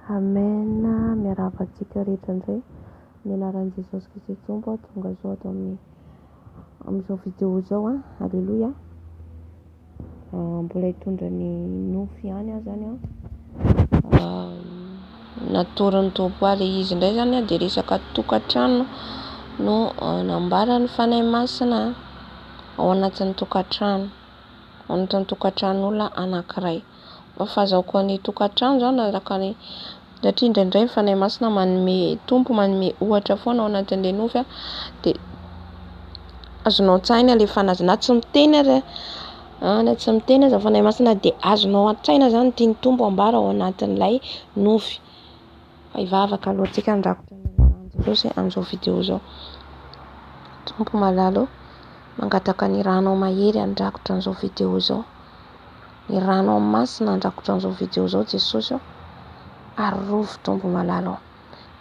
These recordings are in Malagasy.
Amena, miaravantsika rehetra indray ny anaran'i Jesosy Kristy Tompo tonga zao ato amin'izao vidéo zao Alléluia. Mbola hitondra ny nofy ihany zany natorin'ny tompoaly izy indray zany dia resaka tokantrano no nambarany fanahy masina ao anatin'ny tokantrano, ao anatin'ny tokantranon'olona anankiray. Fahazahoako ny tokantrano zany araka ny satria indraindray fanahy masina manome tompo manome ohatra foana ao anatin'ilay nofy dia azonao an-tsaina ilay fanahy na tsy miteny ary na tsy miteny aza fanahy masina dia azonao an-tsaina zany tiany tompo ambara ao anatin'ilay nofy. Fa hivavaka aloha antsika andrakotra ny Jesosy amin'izao vidéo zao. Tompo malalo mangataka ny ranao mahery andrakotra an'izao vidéo zao. Ny ranao masina andrakotra an'izao vidéo zao Jesosy ary rovy tompo malalo.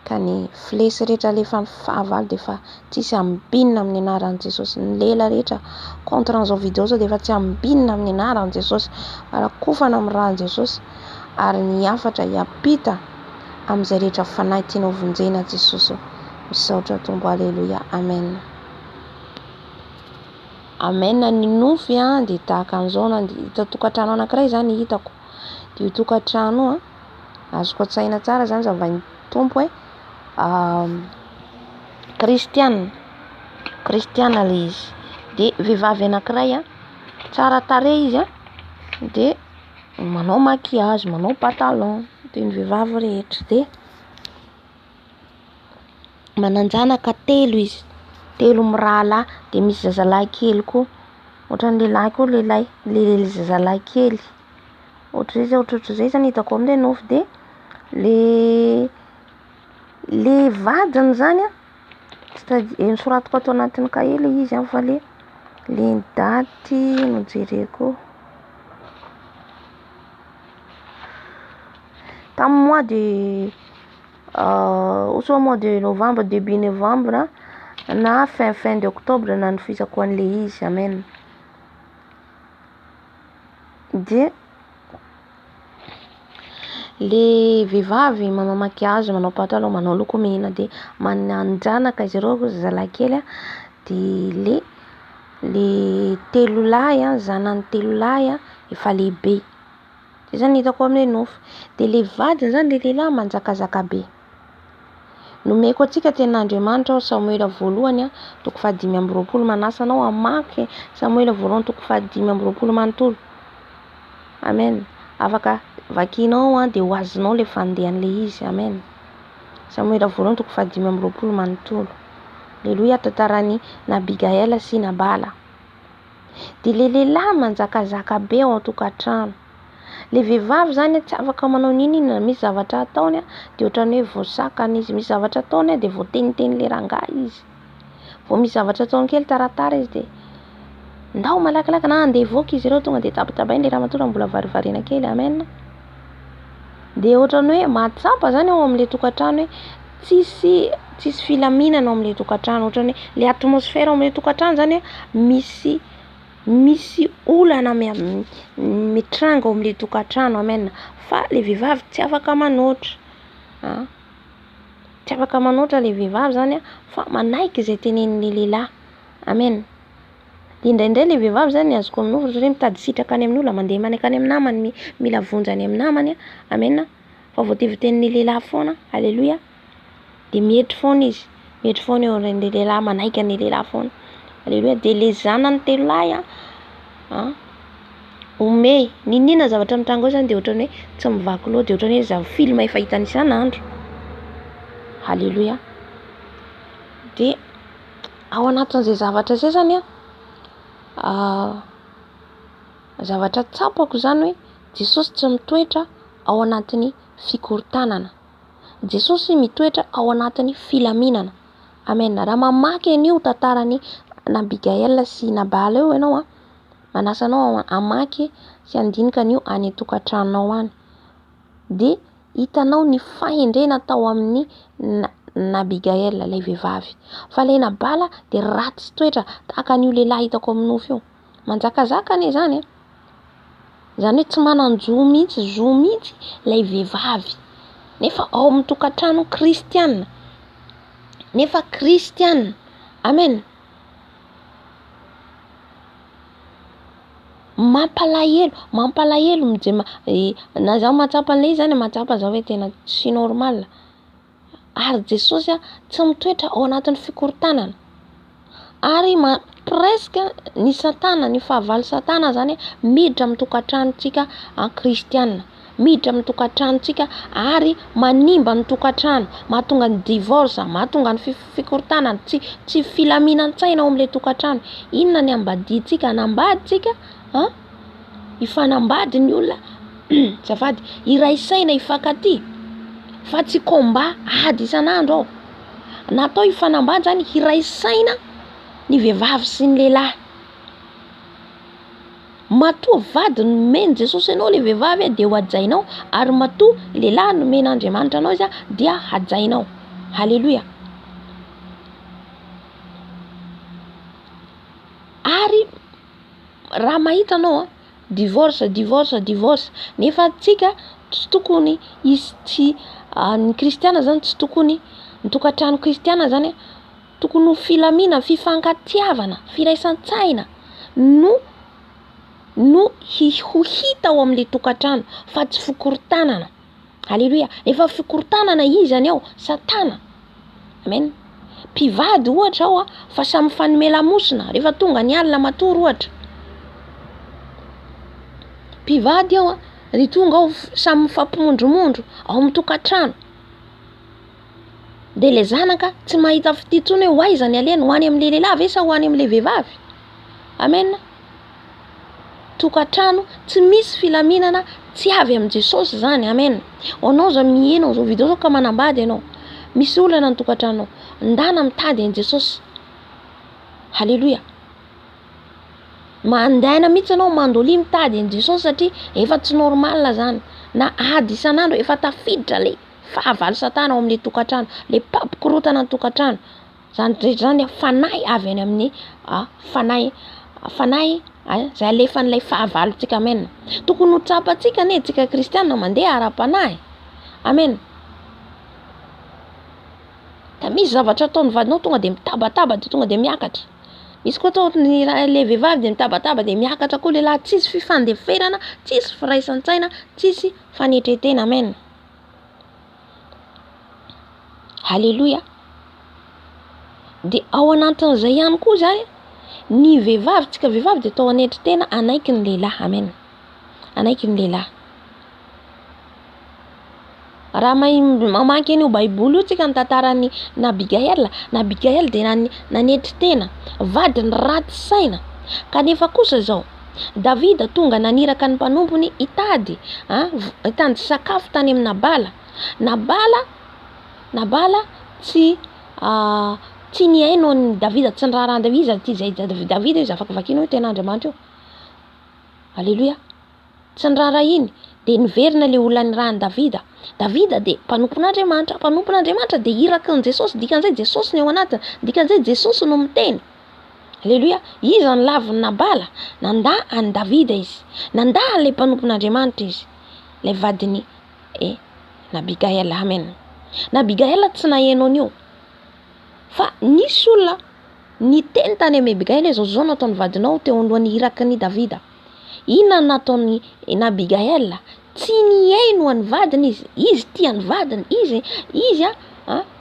Ka ny flesy rehetra lefa fahavalo dia fa tsisy ambinina amin'ny anaran'i Jesosy. Ny lela rehetra contre an'izao vidéo zao dia fa tsy ambinina amin'ny anaran'i Jesosy. Arakofana amin'ny ran'i Jesosy ary ny hafatra hiampita amin'izay rehetra fanahy tianao vonjena Jesosy. Misaotra tompo, Alléluia, Amen. Amen. Ny nofy dia tahaka an'izao na hita tokantrano anankiray zany hitako. Dia io tokantrano azoko an-tsaina tsara zany zavain'ny tompo hoe kristiana le izy. Dia vehivavy anankiray tsara tarehy izy dia manao maquillage, manao patalon, dia ny vehivavy rehetra dia mananjanaka telo izy, telo mirahalahy dia misy zazalahy kely koa, ohatran'ny lehilahy koa le zazalahy kely, ohatr'izay zany hitako amin'ilay nofy. Dia le vadiny zany nosoratako ato anatin'ny kahie le izy fa le daty no jereko tamin'ny mois de novembre, début novembre na fin de octobre na nofisako an'le izy. Amen. Dia le vehivavy manao maquillage, manao patalon, manao lokomena dia mananjanaka izy ireo zazalahy kely dia le telo lahy zanany telo lahy efa lehibe. Dia zany hitako amin'ilay nofy. Dia le vadiny zany le lehilahy manjakazaka be. Nomeko antsika ten'Andriamanitra Samuela voalohany 5:20 manasa anao hamaky Samuela voalohany 5:20 Amen. Afaka vakinao dia ho azonao le fandehan'le izy. Amen. Samuela voalohany 5:20 Aleluia. Tantaran'ny Nabigaela sy Nabala. Dia le lehilahy manjakazaka be ao an-tokantrano. Le vehivavy zany tsy afaka manao ninina, misy zavatra ataony dia ohatran'ny hoe voasakana izy, misy zavatra ataony dia voateniteny le rangahy izy, vao misy zavatra ataony kely taratara izy dia ndao malakilaky na andeha hivoaka izy ireo tonga dia tabatabainy le ramatoa mbola varivarina kely. Amen. Dia ohatran'ny hoe mahatsapa zany ao amin'ilay tokantrano hoe tsisy filaminana ao amin'ilay tokantrano, ohatran'ny le atmosfera ao amin'ilay tokantrano zany misy olana mitranga ao amin'ilay tokantrano. Amen. Fa le vehivavy tsy afaka manoatra, tsy afaka manoatra le vehivavy zany fa manaiky izay tenenin'le lehilahy. Amen. Dia indraindray le vehivavy zany azoko amin'ny nofy mitady sitraka any amin'ny olona, mandeha manaiky any amin'ny namany, mila vonjy any amin'ny namany. Amen. Fa voatevi-tenin'le lehilahy foana. Alléluia. Dia mihety foana izy, mihety foana eo amin'le lehilahy, manaiky an'le lehilahy foana. Alléluia. Dia le zanany telo lahy ome ninina zavatra mitranga ao zany dia ohatran'ny hoe tsy mivaky loha, dia ohatran'ny hoe film efa hitany isan'andro. Alléluia. Dia ao anatin'izay zavatra izay zany zavatra tsapako zany hoe Jesosy tsy mitoetra ao anatin'ny fikorontanana. Jesosy mitoetra ao anatin'ny filaminana. Amen. Raha mamaky an'io tantaran'ny Nabigaela sy Nabala eo ianao manasa anao hamaky sy handinika an'io any an-tokantranonao any. Dia hitanao ny fahendrena tao amin'ny Nabigaela ilay vehivavy. Fa ilay Nabala dia ratsy toetra tahaka an'io lehilahy hitako amin'ny nofy io. Manjakazaka anie zany zany hoe tsy manan-jo mihitsy ilay vehivavy. nefa ao amin'ny tokantrano kristianina, nefa kristianina. Amen. Mampalahelo na zaho mahatsapa an'ilay zany mahatsapa zaho hoe tena tsy normal. Ary Jesosy tsy mitoetra ao anatin'ny fikorontanana. Ary presque ny satana, ny fahavalo satana zany miditra amin'ny tokantranontsika kristianina, miditra amin'ny tokantranontsika ary manimba ny tokantrano, mahatonga ny divorce, mahatonga ny fikorontanana, tsy filaminan-tsaina ao amin'ilay tokantrano. Inona ny ambaditsika? Anambaditsika ifanambady ny olona zafady iraisaina ifankaty, fa tsy combat ady isan'andro ao. Natao ifanambady zany iraisaina ny vehivavy sy ny lehilahy. Matoa vady nomeny Jesosy anao le vehivavy dia ho hajainao, ary matoa lehilahy nomena Andriamanitra anao izy dia hajainao. Halleluja. Ary raha mahita anao divorce, nefa tsika tsy tokony ny kristiana zany tsy tokony, ny tokantrano kristiana zany tokony ho filamina, fifankatiavana, firaisan-tsaina no ho hita ao amin'ilay tokantrano, fa tsy fikorontanana. Halleluja. Efa fikorontanana izy any ao, satana. Amen. Mpivady ohatra ao fa samy fanome lamosina rehefa tonga ny alina matory ohatra. Mpivady ao ry tonga ao samy mifampimondromondro ao amin'ny tokantrano. De le zanaka tsy mahita fititsony hoe aiza ny aleny, ho any amin'ilay lehilahy ve sa ho any amin'ilay vehivavy. Amen. Tokantrano tsy misy filaminana tsy avy amin'ny Jesosy zany. Amen. Anao zao mihaino zao video zao ka manambady ianao, misy olana ny tokantrano, ndana mitady an Jesosy. Halleluja. Mandaina mihitsy anao mandolia mitady an Jesosy satria efa tsy normal zany, na ady isan'andro efa tafiditra le fahavalo satana ao amin'ilay tokantrano, le mpampikorotana ny tokantrano. Zany rehetra zany fanahy avy any amin'ny fanahy zay alefan'ilay fahavalontsika. Amen. Tokony ho tsapantsika ane tsika kristianina mandeha ara-panahy. Amen. Da misy zavatra ataon'ny vadinao tonga de mitabataba de tonga de miakatra. Misy koa ataon'ny le vehivavy de mitabataba de miakatra koa lehilahy, tsisy fifandeferana, tsisy firaisan-tsaina, tsisy fanetretena. Amen. Halleluja. De ao anatin'izay ihany koa zany ny vehivavy, tsika vehivavy de atao anetretena anaiky ny lehilahy. Amen. Anaiky ny lehilahy. Raha mamaky an'io baiboly io tsika ny tantaran'ny Abigail de nanetritena vadiny raty saina. Kanefa kosa zao Davida tonga naniraka ny mpanompony hitady sakafo tany amin'ny Nabala tsy niaino ny Davida, tsy niraharaha Davida ty zay Davida izy afakavakiana hoe tena Andriamanitra io. Halleluja. Tsy niraharaha iny de niverina le olona nirahany Davida de mpanompon'Andriamanitra de iraky ny Jesosy, dikan'izay Jesosy ny ao anatiny, dikan'izay Jesosy no miteny. Halleluja. Izy ny laviny Nabala, nanda any Davida izy, nanda le mpanompon'Andriamanitra izy, le vadiny n'Abigail. Amen. N'Abigail tsy naheno an'io, fa nisy olona niteny tany amin'ny Abigail zao nataon'ny vadinao teo alohan'ny iraky ny Davida. Inona nataon'ny n'Abigail? Tsy niaino any vadiny izy tia ny vadiny, izy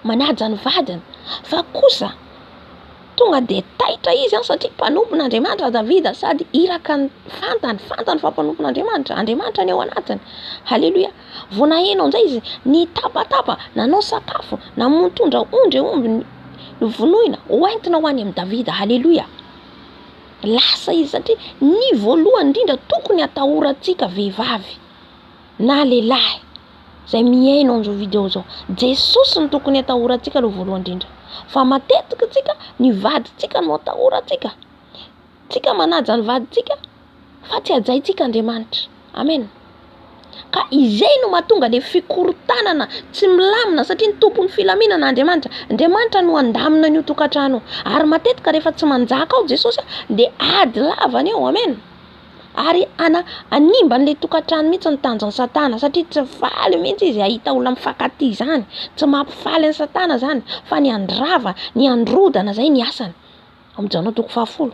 manaja ny vadiny, fa kosa tonga de taitra izy satria mpanompon'Andriamanitra Davida, sady iraka ny fantany fa mpanompon'Andriamanitra, Andriamanitra ny ao anatiny. Halleluja. Vao naheno an'izay izy nitapatapa, nanao sakafo, namontondra omby vonoina hoentina ho any amin'ny Davida. Halleluja. Lasa izy satria ny voalohany indrindra tokony atahorantsika vehivavy na lehilahy zay mihaino an'izao video zao, Jesosy ny tokony atahorantsika aloha voalohany indrindra, fa matetika tsika ny vadintsika no atahorantsika. Tsika manaja ny vadintsika fa tsy hajaintsika Andriamanitra. Amen. Ka izay no mahatonga le fikorontanana tsy milamina, satria ny tompon'ny filaminana Andriamanitra no andamina an'io tokantrano. Ary matetika rehefa tsy manjaka ao Jesosy de ady lavany ao. Amen. ary animba n'le tokantrano mihitsy ny tanjon'ny Satana satria tsy faly mihitsy izy ahita olona mifankaty zany, tsy mampifaly ny Satana zany fa ny andrava, ny androdana zay ny asany. Amin'Jana 10.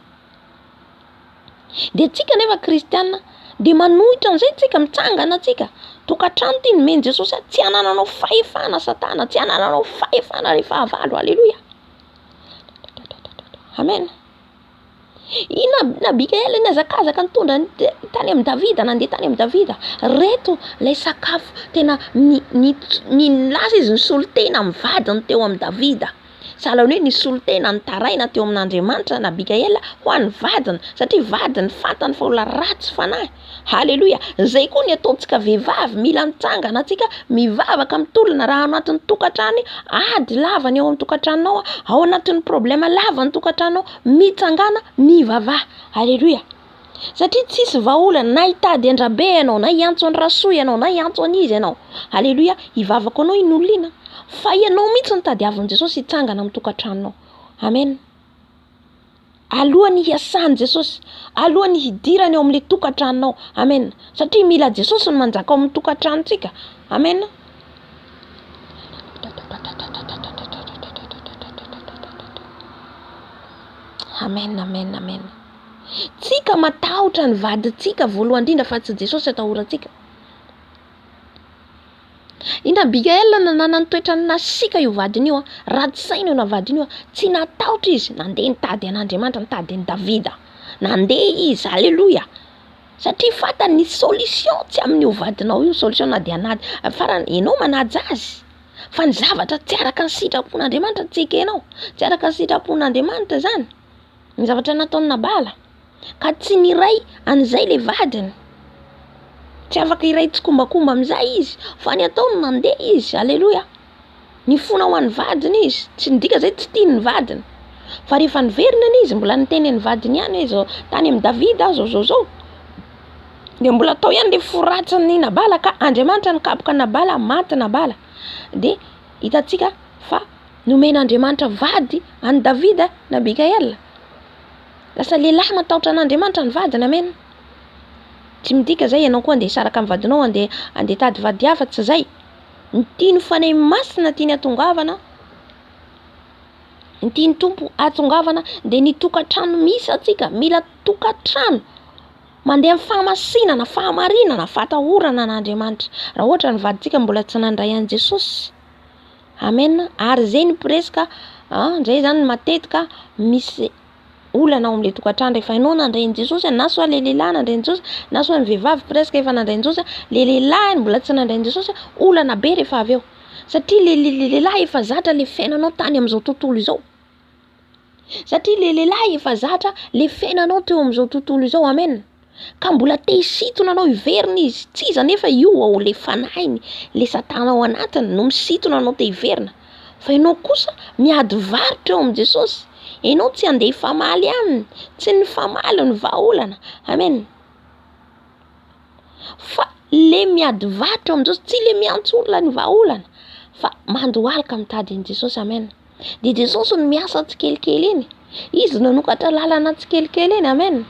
De tsika nefa kristiana de manohitra an'izay tsika mitsangana tsika tokantrano ty nomeny Jesosy, tsy anananao fahefana Satana, tsy anananao fahefana rehefa havalo. Alleluia, amen. Ina Mikaela nazakazaka nitondra tany amin'ny Davida, nandeha tany amin'ny Davida, reto lay sakafo tena ny lasa izy nisolo tena amin'ny vadiny teo amin'ny Davida. Sahala hoe nisolo tena nitaraina teo amin'Andriamanitra na Mikaela ho an'ny vadiny satria vadiny fantany fa olona ratsy fanahy. Halleluia. Zay koa ny ataontsika vehivavy, mila mitsangana tsika mivavaka mitolona raha anatin'ny tokantrano ady lavany ao amin'ny tokantranonao, ao anatin'ny problema lavany tokantranonao, mitsangana mivavaha. Halleluia. Satria tsisy vahaolana na hitady andrabe ianao, na hiantso any rasoa ianao, na hiantso an'izy ianao. Halleluia. Hivavaka anao inolina fa ianao mihitsy nitady avin' Jesosy hitsangana amin'ny tokantranonao. Amen. Alohany hiasany Jesosy, alohany hidirany ao amin'le tokantranonao. Amen. Satria mila Jesosy no manjaka ao amin'ny tokantranontsika. Amen. Amen, amen, amen. Tsika matahotra ny vadintsika voalohany indrindra fa tsy Jesosy atahorantsika. Ina Mikaela nanana toetrany nasika io vadiny io, ratsy-saina io na vadiny io, tsy natahotra izy, nandeha nitady an'Andriamanitra, nitady an'i Davida. Nandeha izy, alleluia. Satria fantany ny solution tsy amin'io vadinao io, solution na dia anady, farany ianao manaja azy. Fa ny zavatra tsy araka ny sitrapon'Andriamanitra tsy ekenao, tsy araka ny sitrapon'Andriamanitra zany. Ny zavatra nataony Nabala, ka tsy niray an'izay le vadiny. Tsy afaka iray tsikombakomba amin'izay izy, fa ny ataony nandeha izy. Alleluia. Ny fona ho an'ny vadiny izy, tsy ndika zay tsy tiany ny vadiny. Fa rehefa niverina izy, mbola niteny ny vadiny ihany izy tany amin'ny Davida zao. De mbola tao ihany le foratsiny Nabala ka Andriamanitra nikapoka Nabala, maty Nabala. De hitantsika fa nomen'Andriamanitra vady an'i Davida na Mikaela. Lasa lehilahy matahotra an'Andriamanitra ny vadiny. Amen. Tsy midika zay ianao koa andeha saraka amin'ny vadinao, andeha tady vady hafa, tsy zay. Ny tiany fanahy masina tiany atongavana, ny tiany Tompo atongavana de ny tokantrano misy atsika, mila tokantrano mandeha amin'ny fahamasinana, fahamarinana, fatahorana an'Andriamanitra. Raha ohatra ny vadintsika mbola tsy nandray an'i Jesosy. Amen. Ary zay ny presque ndray zany matetika misy olana ao amin'le tokantrano rehefa ianao nandray an'i Jesosy, na soa le lehilahy nandray an'i Jesosy, na soa ny vehivavy presque efa nandray an'i Jesosy, le lehilahy mbola tsy nandray an'i Jesosy, olana be rehefa avy eo. Satria le lehilahy efa zatra le fiainanao tany amin'izao tontolo izao. Satria le lehilahy efa zatra le fiainanao teo amin'izao tontolo izao. Amen. Ka mbola te hisitona anao hiverina izy, tsy iza nefa io ao le fanahiny, le Satana ao anatiny no misitona anao te hiverina. Fa ianao kosa miady varotra eo amin'i Jesosy. Ianao tsy andeha hifamaly aminy, tsy ny famaly ny vahaolana. Amen. Fa le miady varotra eo amin'i Jesosy, tsy le miantso olona ny vahaolana, fa mandohalika mitady an'i Jesosy. Amen. De Jesosy no miasa tsikelikely iny, izy nanokatra lalana tsikelikely iny. Amen.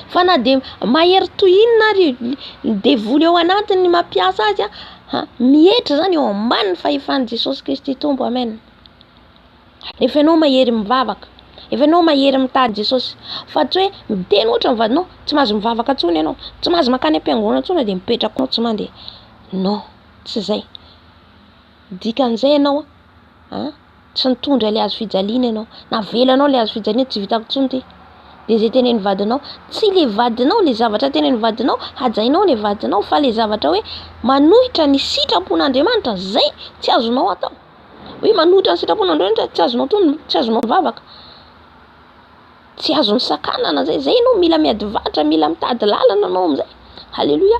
Fa na de mahery tohinina ary devoly ao anatiny ny mampiasa azy, mihetra zany eo ambany fahefan'i Jesosy Kristy Tompo. Amen. Rehefa ianao mahery mivavaka, efa ianao mahery mitady Jesosy, fa tsy hoe miteny ohatra ny vadinao, tsy mahazo mivavaka intsony ianao, tsy mahazo makany am-piangonana intsony de mipetraka ao tsy mandeha. Non, tsy zay. Dikan'izay ianao tsy nitondra le hazo fijaliana ianao, navelanao le hazo fijaliana, tsy vitako intsony ty. De zay tenen'ny vadinao, tsy le vadinao, le zavatra tenen'ny vadinao, hajainao le vadinao, fa le zavatra hoe manohitra ny sitrapon'Andriamanitra, zay tsy azonao atao. Hoe manohitra ny sitrapon'Andriamanitra tsy azonao tono, tsy azonao mivavaka, tsy azon'ny sakanana zay. Zay ianao mila miady vatra, mila mitady lalana anao amin'izay. Halleluia.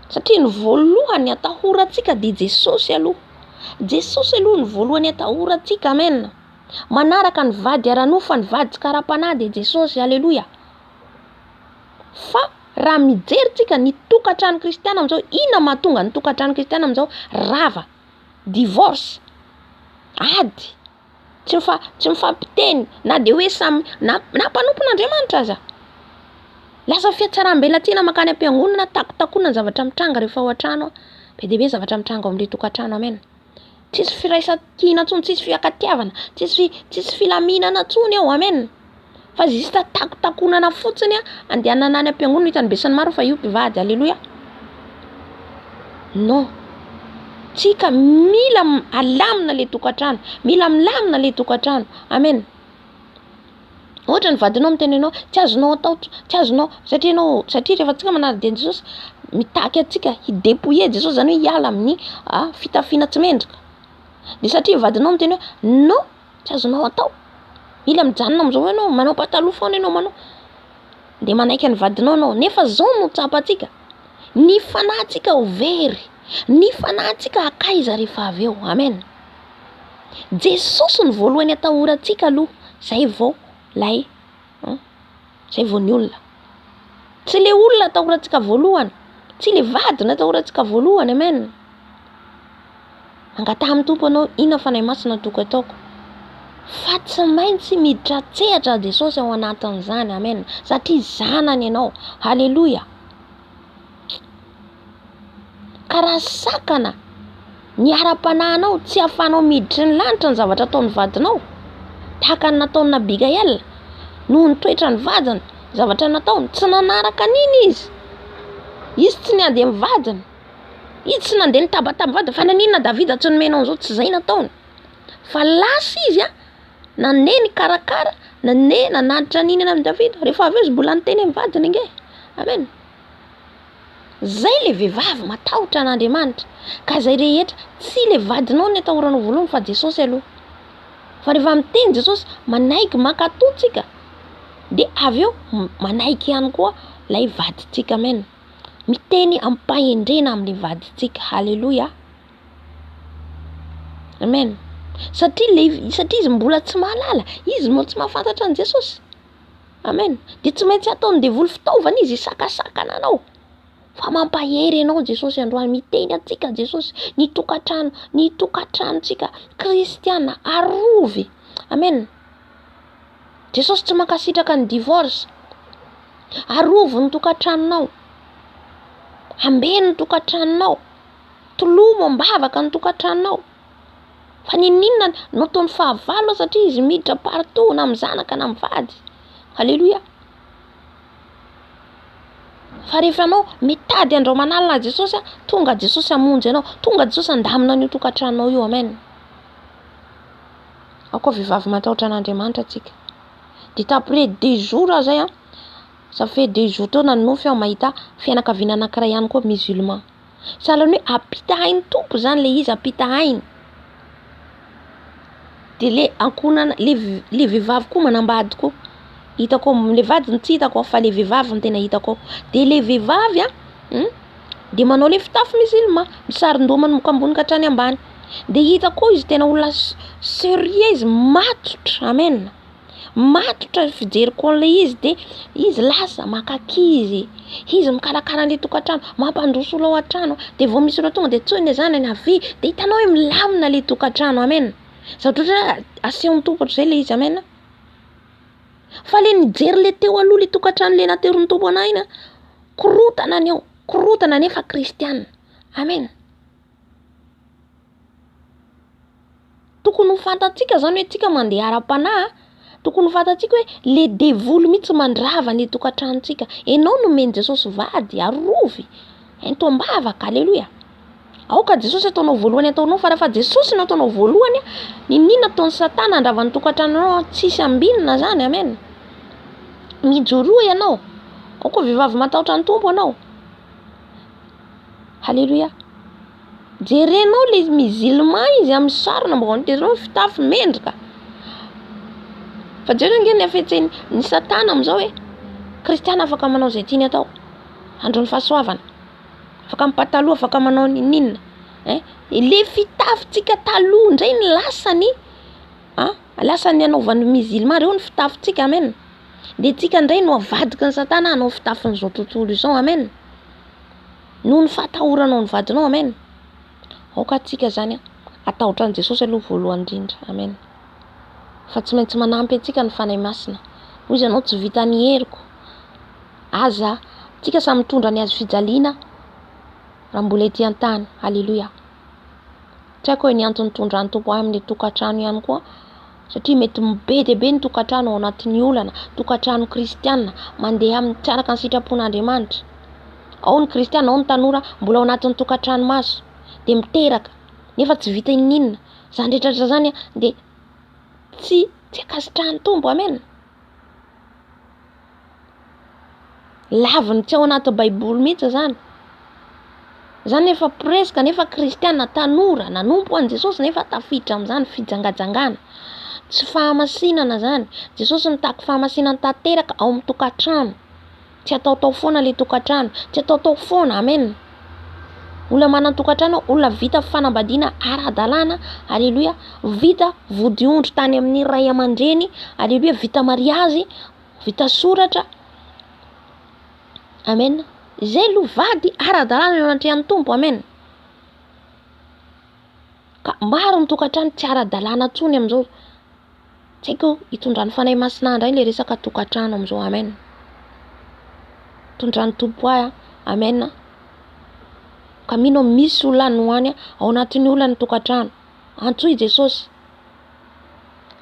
Satria ny voalohany atahorantsika de Jesosy aloha. Jesosy aloha ny voalohany atahorantsika. Amen. Manaraka ny vady aranofa, ny vady tsy kara-panahy de Jesosy. Halleluia. Fa raha mijery tsika ny tokantrano kristiana amin'izao, inona mahatonga ny tokantrano kristiana amin'izao rava, divorce, ady, tsy mifampiteny na de hoe samy na mpanompon'Andriamanitra aza. Lasa fiatsaram-bela tiana makany am-piangonana takotakoana zavatra mitranga rehefa ao an-trano be de be zavatra mitranga ao amin'le tokantrano amen. Tsisy firaisan-kina intsony, tsisy fiakatiavana, tsisy filaminana intsony ao amen. Fa zista takotakonana fotsiny andehanana any am-piangonana hitany besan'ny maro fa io mpivady. Alleluia. Non. Tsika mila alamina le tokantrano, mila milamina le tokantrano. Amen. Ohatra ny vadinao miteny anao tsy azonao atao, tsy azonao satria rehefa tsika manadiny Jesosy mitaky atsika hidépouiller Jesosy zany hoe hiala amin'ny fitafiana tsy mendrika. De satria vadinao miteny hoe non, tsy azonao atao. Mila mijanona am'zao hoe anao manao pataloha foana ianao manao. De manaiky ny vadinao anao nefa zao no tsapatsika. Ny fanahintsika ho very, ny fanahintsika akaiza rehefa avy eo. Amen. Jesosy ny voalohany atahorantsika aloha, zay vao lay zay vao ny olona. Tsy le olona atahorantsika voalohany, tsy le vady no atahorantsika voalohany. Amen. Angata amin'ny tompo anao, inona fanahy masina toko ataoko? Fa tsy maintsy miditra tsehatra Jesosy ao anatin'izany. Amen. Satria zanany ianao. Halleluja. Karaha sakana ny ara-panahinao tsy ahafahanao miditra ny lanitra ny zavatra ataon'ny vadinao. Tahaka ny nataon'ny nabi Gaël noho ny toetra ny vadiny, zavatra nataony tsy nanaraka an'iny izy. Izy tsy nandeha mivadina. Izy tsy nandeha nitabataba vadiny fa naninona Davida tsy nomenao an'izao, tsy zay nataony. Fa lasa izy nandeha nikarakara, nandeha nanatitra an'iny amin'ny Davida. Rehefa avy eo izy mbola niteny amin'ny vadiny nge. Amen. Zay le vehivavy matahotra an'Andriamanitra. Ka zay rehetra tsy le vadinao ny atahoranao voalohany fa Jesosy aloha. Fa rehefa miteny Jesosy manaiky makatoatsika, de avy eo manaiky ihany koa lay vaditsika. Amen. Miteny ampahendrena amin'le vaditsika. Halleluja. Amen. Satria izy mbola tsy mahalala, izy moa tsy mahafantatra an Jesosy. Amen. De tsy maintsy ataony devoly fitaovana izy isakasakana anao. Fa mampahery anao Jesosy androany, miteny atsika Jesosy ny tokantranontsika kristiana arovy. Amen. Jesosy tsy mankasitraka ny divorce. Arovy ny tokantranonao. Ambeny ny tokantranonao. Tolomo ambavaka ny tokantranonao. Fa ninona nataony fahavalo satria izy miditra partout na amin'ny zanaka na amin'ny vady. Halleluja. Fa rehefa anao mitady andreo manalina Jesosy, tonga Jesosy hamonjy anao, tonga Jesosy handamina an'io tokantranonao io. Amen. Ako vehivavy matahotra an'Andriamanitra atsika. Dit après 2 jours zay ça fait 2 jours teo nanofy aho mahita fianakaviana anankiray ihany koa musulman. Sahalan'ny hoe apita hainy tompo zany le izy, apita hainy. De le ankonana le vehivavy koa manambady koa. Hitako le vadiny tsy hitako fa le vehivavy no tena hitako. De le vehivavy de manao le fitafy musulman, misaron-domany mokambony ka hatrany ambany. De hitako izy tena olona sérieuse, matotra. Amen. Matotra fijeriko an'le izy de izy lasa makakizy. Izy mikarakara an'le tokantrano, mampandroso olo ao an-trano. De vao misy olo tonga de tsoiny zanany avy, de hitanao hoe milamina le tokantrano. Amen. Satria asehony tompo zay le izy. Amen. Fa le nijery le teo aloha le tokantrano le nateron'ny tompo anahy iny, korotana ny ao, korotana nefa kristiana. Amen. Tokony ho fantatsika zany hoe tsika mandeha ara-panahy, tokony ho fantatsika hoe le devoly mihitsy mandrava ny tokantranontsika. Enao nomeny Jesosy vady arovy, ento-mbavaka. Alleluja. Aoka Jesosy ataonao voalohany ataonao, fa rehefa Jesosy no ataonao voalohany, ninona ataon'ny Satana andravany tokantranonao, tsisy ambinina zany. Amen. Mijoroa ianao. Ao koa vehivavy matahotra ny tompo anao. Halleluja. Jerenao le musulman izy amin'ny sarina mbao nitezonao fitafy mendrika. Fa jereo nge nefetseny ny Satana am'zao hoe kristiana afaka manao zay tiany atao. Andron'ny fahasoavana. Afaka mipataloha, afaka manao ninina. Le fitafintsika taloha ndray ny lasany lasany anaovan'ny musulman reo ny fitafintsika. Amen. De tsika ndray no avadiky ny Satana anao fitafin'izao tontolo izao. Amen. Noho ny fatahoranao ny vadinao. Amen. Aoka tsika zany atahotra an Jesosy aloha voalohany indrindra. Amen. fa tsy maintsy manampy antsika ny fanahy masina. Hoy izy anao tsy vita ny heriko. Aza tsika samy mitondra ny azo fijaliana raha mbola ety an-tany. Haleloia. Tsy haiko hoe ny antony tondrany tompo amin'ny tokantrano ihany koa, satria mety be dia be ny tokantrano ao anatin'ny olana, tokantrano kristianina mandeha amin'ny tsaraka ny sitrapon'Andriamanitra. Ao ny kristianina, ao ny tanora mbola ao anatin'ny tokantrano maso dia miteraka nefa tsy vita inona. Zany rehetra zany dia tsy ankasitrahan'ny tompo. Amen. Laviny tsy ao anaty baiboly mihitsy zany. Zany nefa presque nefa kristianina tanora nanompo an Jesosy nefa tafiditra amin'izany fijangajangana. Tsy fahamasinana zany. Jesosy nitaky fahamasinana tanteraka ao amin'ny tokantrano. Tsy ataotao foana le tokantrano, tsy ataotao foana. Amen. Olona manan-tokantrano, olona vita fanambadiana ara-dalàna. Haleloia. Vita vodiondry tany amin'ny ray aman-dreny. Haleloia. Vita mariazy, vita soratra. Amen. Izay lovady ara-dalàna eo anatrehan'ny tompo. Amen. Ka maro ny tokantrano tsy ara-dalàna tsony amin'izao. Tsy haiko hitondrany fanahy masina indray le resaka tokantrano amin'izao. Amen. Tondrany tompo ahy. Amen. Ka mino misy olona nohany ao anatin'ny olana ny tokantrano. Antsoy Jesosy.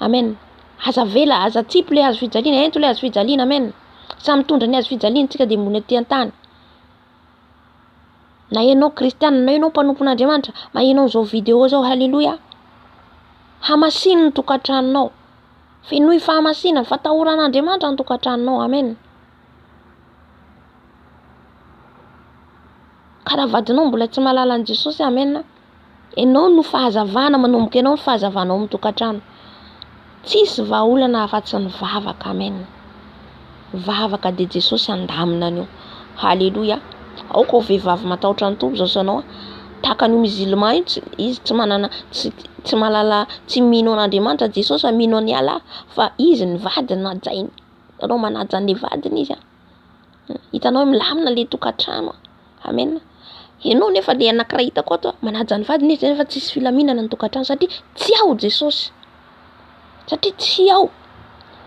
Amen. Aza vela, aza tsipy le azo fijaliana, ento le azo fijaliana. Amen. Samy mitondra ny azo fijaliana tsika dia mbola ety an-tany. Na ianao kristianina, na ianao mpanompon'Andriamanitra, mahinao zao vidéo zao. Haleloia. Hamasiny ny tokantranonao. Fenoy fahamasina, fatahoran'Andriamanitra ny tokantranonao. Amen. Karaha vadinao mbola tsy mahalala an Jesosy. Amen. Ianao no fahazavana, manomboka ianao no fahazavanao amin'ny tokantrano. Tsisy vahaolana afa-tsy ny vavaka. Amen. Vavaka dia Jesosy andamina anio. Haleloia. Ao ko vehivavy matahotra ny tompo zao sanao tahaka ny musulman izy tsy manana tsy malala, tsy mino an'Andriamanitra Jesosy, mino ny Allah, fa izy ny vadiny najainy. Anao manaja ny vadiny izy. Hitanao milamina le tokantrano. Amen. Ianao nefa le anankiray hitako ato manaja ny vadiny izy nefa tsisy filaminana ny tokantrano satria tsy ao Jesosy. Satria tsy ao.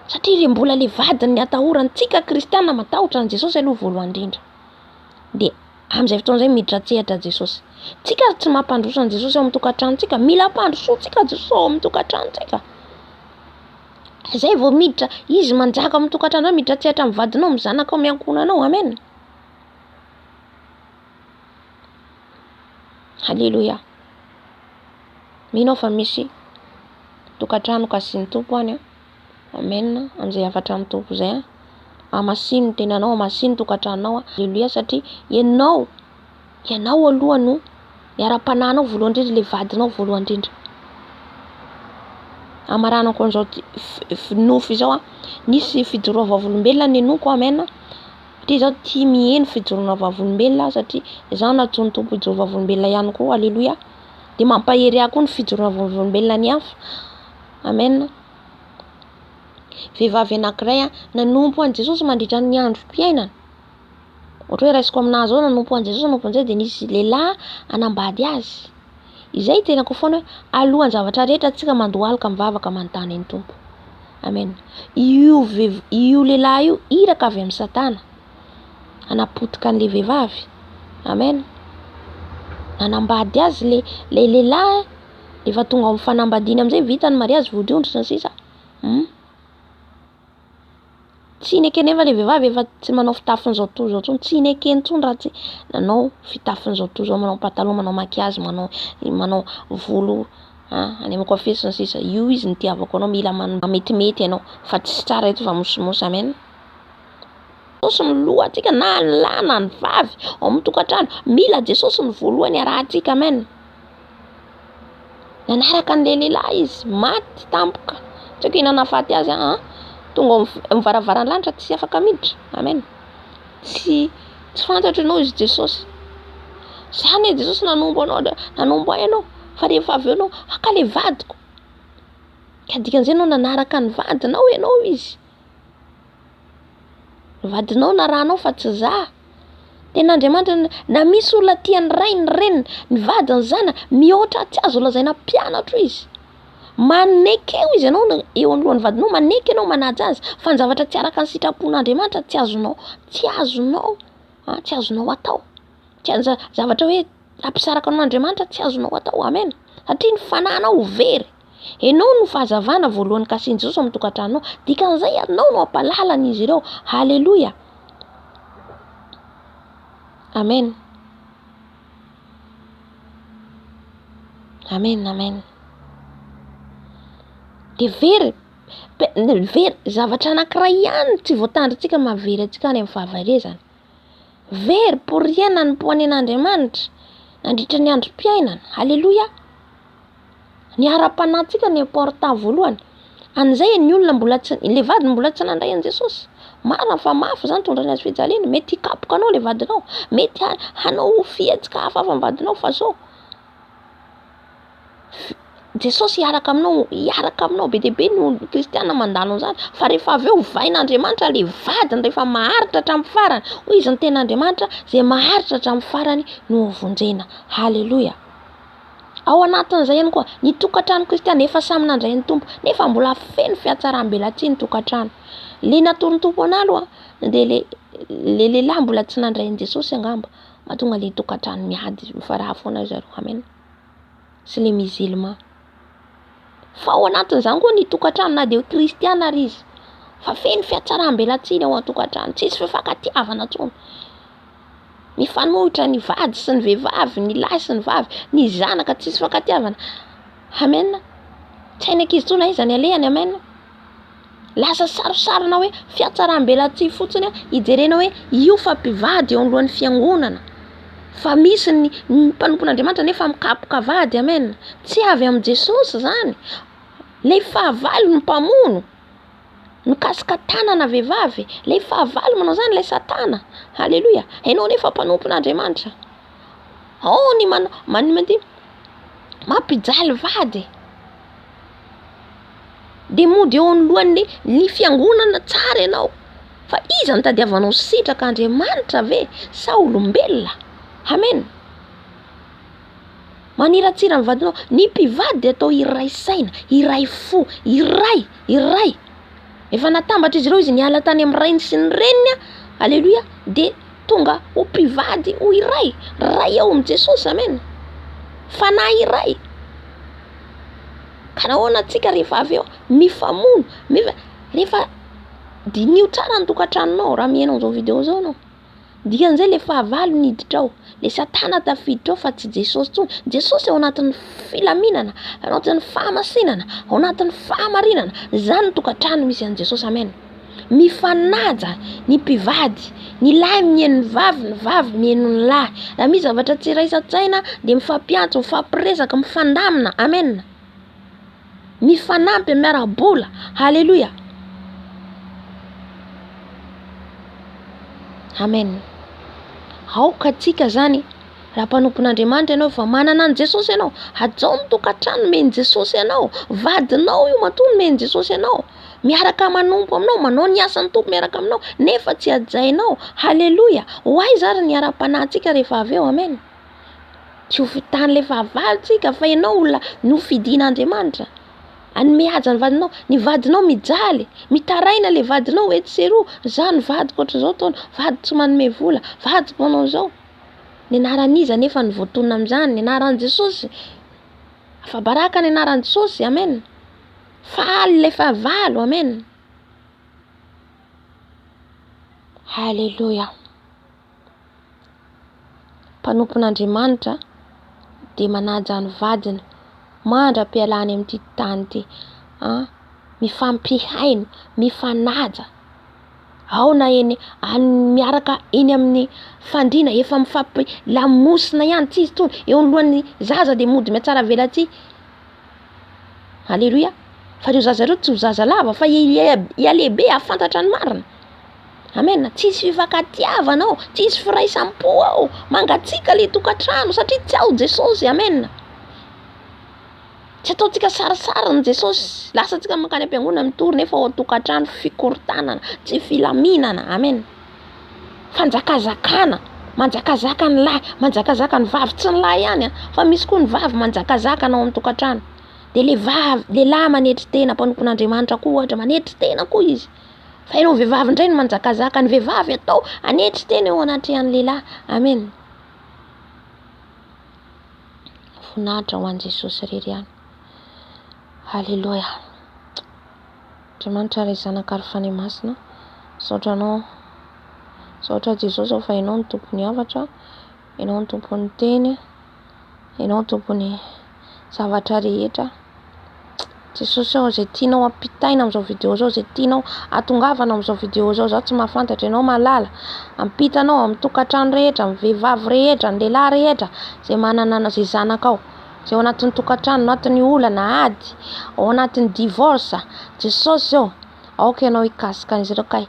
Satria le mbola le vadiny atahorany tsika kristianina matahotra ny Jesosy aloha voalohany indrindra. Dia amin'izay fotoana izay miditra tsehatra Jesosy. Tsika tsy mampandroso an Jesosy ao amin'ny tokantranontsika, mila mpandrosoantsika Jesosy ao amin'ny tokantranontsika. Izay vao miditra izy manjaka amin'ny tokantrano, miditra tsehatra amin'ny vadinao, amin'ny zanakao, amin'ny ankonanao. Amen. Haleloia. Minao fa misy tokantrano kasi ny tompo any. Amen. Amin'izay afatra amin'ny tompo izay. Amasino tenanao, amasino tokantranonao. Haleloia. Satria ianao aloha no miara-pananao voalohany indrindra le vadinao voalohany indrindra. Amaranako an'izao nofy izao nisy fijoroa vavolombelona ny noko. Amen. Satria izao tia miheno fijoroana vavolombelona satria izao nataony tompo hijoro vavolombelona ihany koa. Haleloia. Dia mampahery ahy koa ny fijoroana vavolombelona ny hafa. Amen. Vehivavy anankiray nanompo an Jesosy mandritra ny androm-piainana. Ohatra hoe raisiko aminazy zao nanompo an Jesosy, nanompo an'izay dia nisy lehilahy anambady azy. Izay tenako foana hoe alohan'ny zavatra rehetra tsika mandohalika mivavaka manontany ny tompo. Amen. Io lehilahy io iraka avy amin'ny Satana anapotika an'ilay vehivavy. Amen. Nanambady azy le lehilahy efa tonga amin'ny fanambadiana amin'izay vita ny mariazy vodiondry sy ny sisa. Tsy neké nefa le vehivavy efa tsy manao fitafiny zao toy zao tsony, tsy neké ntsony raha tsy nanao fitafiny zao toy zao, manao pataloha, manao makiazy, manao volo any amin'ny coiffure sy ny sisa. Io izy nitiavako anao, mila metimety ianao fa tsy tsara eto fa mosomosy. Amen. Jesosy ny lohantsika na ny lahy na ny vavy ao amin'ny tokantrano, mila Jesosy ny voalohany arahantsika. Amen. Nanaraka an'ilay lehilahy izy maty tampoka, tsy haiko inona nahafaty azy tonga amin'ny varavaran'ny lanitra tsy afaka miditra. Amen. Tsy fantatro ianao izy Jesosy. Zany Jesosy nanombo ahy ianao, fa rehefa avy eo ianao aka le vadiko. Ka dikan'izay ianao nanaraka ny vadinao ianao izy. Vadinao na rahanao fa tsy za. Ten'Andriamanitra na misy olona tiany ray ny reniny, ny vadiny zana mihoatra tsy azo lazaina mpianatra izy. Maneky eo izy ianao eo anoloan'ny vadinao, maneky ianao manaja azy, fa ny zavatra tsy araka ny sitrapon'Andriamanitra tsy azonao atao. Zavatra hoe ampisaraka an'Andriamanitra tsy azonao atao. Amen. Satria ny fananao very. Ianao no fahazavana voalohany kasian'i Jesosy amin'ny tokantranonao. Dikan'izay ianao no ampalalany izy ireo. Haleloia. Amen. Amen, amen. De very zavatra anankiray ihany tsy voatandritsika mahavery antsika any amin'ny fahavarezana. Very pour rien nanompoan'Andriamanitra nandritra ny androm-piainana. Haleloia. Ny ara-panahintsika ny important voalohany. An'izay ny olona le vadiny mbola tsy nandray an' Jesosy. Marina fa mafy zany tondrany azy fijaliana. Mety hikapoka anao le vadinao. Mety hanao fihetsika hafa amin'ny vadinao fa zao. Jesosy hiaraka aminao be dia be ny kristiana mandalo an'izany. Fa rehefa avy eo vain'Andriamanitra le vadiny rehefa maharitra hatramin'ny farany. Hoy izy ny ten'Andriamanitra, izay maharitra hatramin'ny farany no vonjena. Haleloia. Ao anatin'izay ihany koa ny tokantrano kristiana efa samy nandray ny tompo, nefa mbola feno fiatsaram-belatsihy ny tokantrano. Le nataon'ny tompo an'alo dia le lehilahy mbola tsy nandray an'i Jesosy angamba, mahatonga le tokantrano miady mifaraha foana zareo. Amen. Sy le musulman. Fa ao anatin'izany koa ny tokantrano na dia kristiana ary izy, fa feno fiatsaram-belatsihy ao an-tokantrano, tsisy fifankatiavana intsony. Mifanohitra ny vady sy ny vehivavy, ny lahy sy ny vavy, ny zanaka tsisy fifankatiavana. Amen. Tsy hainy ankizy tsony iza ny alehany. Amen. Lasa sarosarona hoe fiatsaram-belatsihy fotsiny ijerena hoe io fa mpivady eo anoloan'ny fiangonana. Fa misy ny mpanompon'Andriamanitra nefa mikapoka vady. Amen. Tsy avy amin'ny Jesosy zany. Le fahavalo ny mpamono, mikasika tanana vehivavy, le fahavalo manao zany le satana. Haleloia. Hainao nefa mpanompon'Andriamanitra. Ao ny mampijaly vady. De mody eo anoloan'ny fiangonana tsara ianao. Fa iza ny tadiavanao sitraka Andriamanitra ve sa olombelona? Amen. Maniratsira ny vadinao. Ny mpivady dia atao iray saina, iray fo, iray. Efa natambatra izy ireo izy niala tany amin'ny rainy sy ny reniny. Haleloia. De tonga ho mpivady ho iray. Ray ao amin'ny Jesosy. Amen. Fanahy iray. Ka nahoana antsika rehefa avy eo mifamono, rehefa dinio tsara ny tokantranonao raha mihaino an'izao vidéo zao anao. Dikan'izay le fahavalo niditra ao, le satana tafiditra ao fa tsy Jesosy tsony. Jesosy ao anatin'ny filaminana, ao anatin'ny fahamasinana, ao anatin'ny fahamarinana. Zany ny tokantrano misy an'i Jesosy. Amen. Mifanaja ny mpivady, ny lahy mihaino ny vavy, ny vavy mihaino ny lahy. Raha misy zavatra tsy raisa-tsaina dia mifampiantso, mifampiresaka, mifandamina. Amen. Mifanampy miara-bola. Haleluia. Amen. Aoka atsika zany raha mpanompon'Andriamanitra ianao fa manana an' Jesosy ianao, hajao ny tokantrano meny Jesosy ianao, vadinao io matoa meny Jesosy ianao, miaraka manompo aminao, manao ny asan'ny tompo miaraka aminao, nefa tsy hajainao. Haleloia. Hoay zary ny ara-panahintsika rehefa avy eo. Amen. Tsy ho fitany le fahavalo tsika fa ianao olona nofidian'Andriamanitra. Anome haja ny vadinao, ny vadinao mijaly, mitaraina le vadinao etsy sy eroa. Zany vadiko ohatr'izao taona, vady tsy manome vola, vady manao zao. Ny anaran'iza nefa ny voatonona amin'izany, ny anaran'i Jesosy. Fa baraka ny anaran'i Jesosy. Amen. Faly le fahavalo. Amen. Haleluia. Mpanompon'Andriamanitra dia manaja ny vadiny mandra-pialany amin'ity tany ity. Mifampihaino, mifanaja. Ao na eny miaraka eny amin'ny fandriana efa mifampilamosina ihany tsy izy tony. Eo anoloan'ny zaza dia mody miatsara velatsihy. Haleluia. Fa ireo zaza ireo tsy ho zaza lava fa ialehibe ahafantatra ny marina. Amen. Tsisy fifankatiavana ao, tsisy firaisampo ao. Mangatsika le tokantrano satria tsy ao Jesosy. Amen. Tsy ataontsika sarasara ny Jesosy. Lasa tsika mankany am-piangonana mitory nefa ao tokantrano fikorontanana, tsy filaminana. Amen. Fanjakazakana, manjakazaka ny lahy, manjakazaka ny vavy, tsy ny lahy ihany fa misy koa ny vavy manjakazaka anao amin'ny tokantrano. De lehilahy manetry tena mpanompon'Andriamanitra koa ohatra manetry tena koa izy. Fa ianao vehivavy indray no manjakazaka ny vehivavy atao anetry tena eo anatrehan'ny lehilahy. Amen. Voninahitra ho an'i Jesosy irery ihany. Halleluia. Andriamanitra ray zanaka ary fanahy masina, saotranao, saotra Jesosy fa ianao ny tompon'ny havatra, ianao ny tompon'ny teny, ianao ny tompon'ny zavatra rehetra. Jesosy ao, izay tianao ampitaina amin'izao vidéo zao, izay tianao atongavana amin'izao vidéo zao, zaho tsy mahafantatra, ianao malala, ampitanao amin'ny tokantrano rehetra, amin'ny vehivavy rehetra, ny lehilahy rehetra, izay manana izay zanaka ao, izay ao anatin'ny tokantrano, ao anatin'ny olana, ady, ao anatin'ny divorce, Jesosy ao, aoka ianao hikasika an'izy ireo ka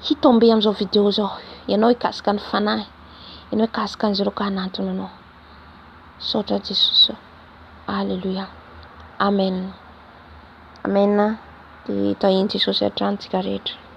hitombe amin'izao vidéo zao, ianao hikasika ny fanahy, ianao hikasika an'izy ireo ka hanantona anao. Saotra Jesosy ao. Alléluia. Amen. Amen. Dia tahiny Jesosy hatrany tsika rehetra.